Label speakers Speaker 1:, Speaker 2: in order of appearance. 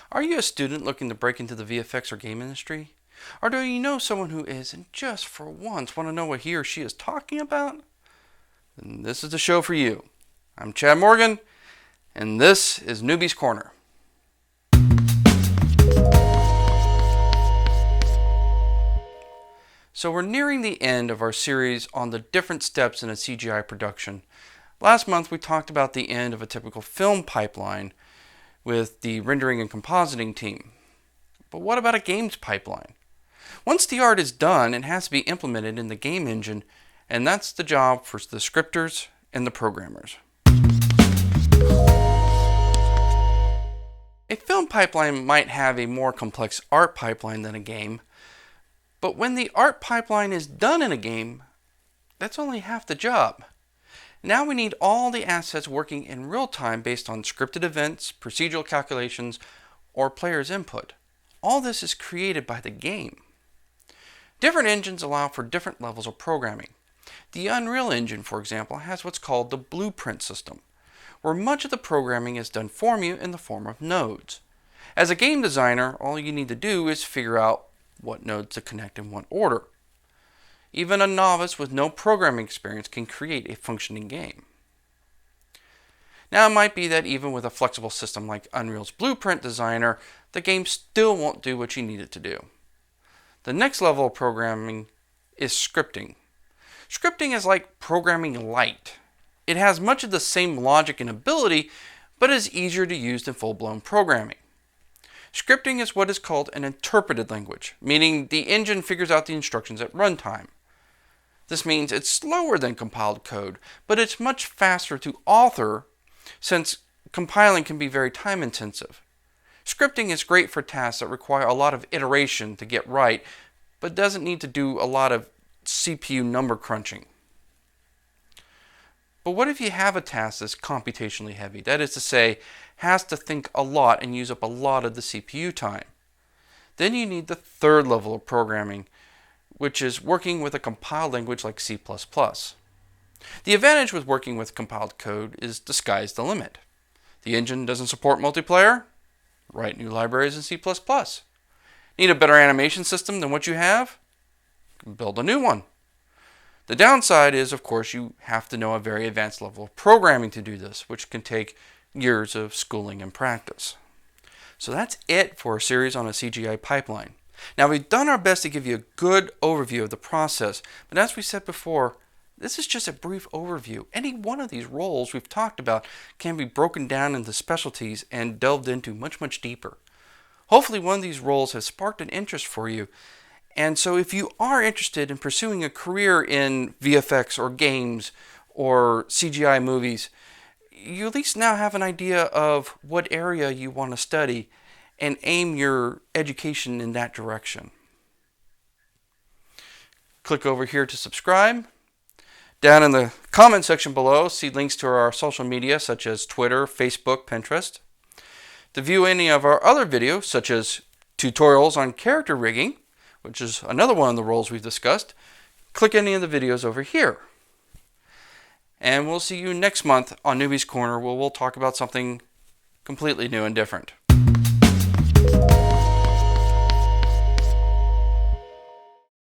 Speaker 1: Are you a student looking to break into the VFX or game industry? Or do you know someone who is and just for once want to know what he or she is talking about? Then this is the show for you. I'm Chad Morgan, and this is Newbie's Corner. So we're nearing the end of our series on the different steps in a CGI production. Last month we talked about the end of a typical film pipeline with the rendering and compositing team. But what about a games pipeline? Once the art is done, it has to be implemented in the game engine, and that's the job for the scripters and the programmers. A film pipeline might have a more complex art pipeline than a game, but when the art pipeline is done in a game, that's only half the job. Now we need all the assets working in real time based on scripted events, procedural calculations, or players' input. All this is created by the game. Different engines allow for different levels of programming. The Unreal Engine, for example, has what's called the blueprint system, where much of the programming is done for you in the form of nodes. As a game designer, all you need to do is figure out what nodes to connect in what order. Even a novice with no programming experience can create a functioning game. Now it might be that even with a flexible system like Unreal's Blueprint Designer, the game still won't do what you need it to do. The next level of programming is scripting. Scripting is like programming light. It has much of the same logic and ability, but is easier to use than full-blown programming. Scripting is what is called an interpreted language, meaning the engine figures out the instructions at runtime. This means it's slower than compiled code, but it's much faster to author since compiling can be very time intensive. Scripting is great for tasks that require a lot of iteration to get right, but doesn't need to do a lot of CPU number crunching. But what if you have a task that's computationally heavy? That is to say, has to think a lot and use up a lot of the CPU time. Then you need the third level of programming, which is working with a compiled language like C++. The advantage with working with compiled code is the sky's the limit. The engine doesn't support multiplayer? Write new libraries in C++. Need a better animation system than what you have? Build a new one. The downside is, of course, you have to know a very advanced level of programming to do this, which can take years of schooling and practice. So that's it for our series on a CGI pipeline. Now, we've done our best to give you a good overview of the process, but as we said before, this is just a brief overview. Any one of these roles we've talked about can be broken down into specialties and delved into much, much deeper. Hopefully one of these roles has sparked an interest for you, and so if you are interested in pursuing a career in VFX or games or CGI movies, you at least now have an idea of what area you want to study and aim your education in that direction. Click over here to subscribe. Down in the comment section below, see links to our social media such as Twitter, Facebook, Pinterest. To view any of our other videos, such as tutorials on character rigging, which is another one of the roles we've discussed, click any of the videos over here. And we'll see you next month on Newbie's Corner, where we'll talk about something completely new and different.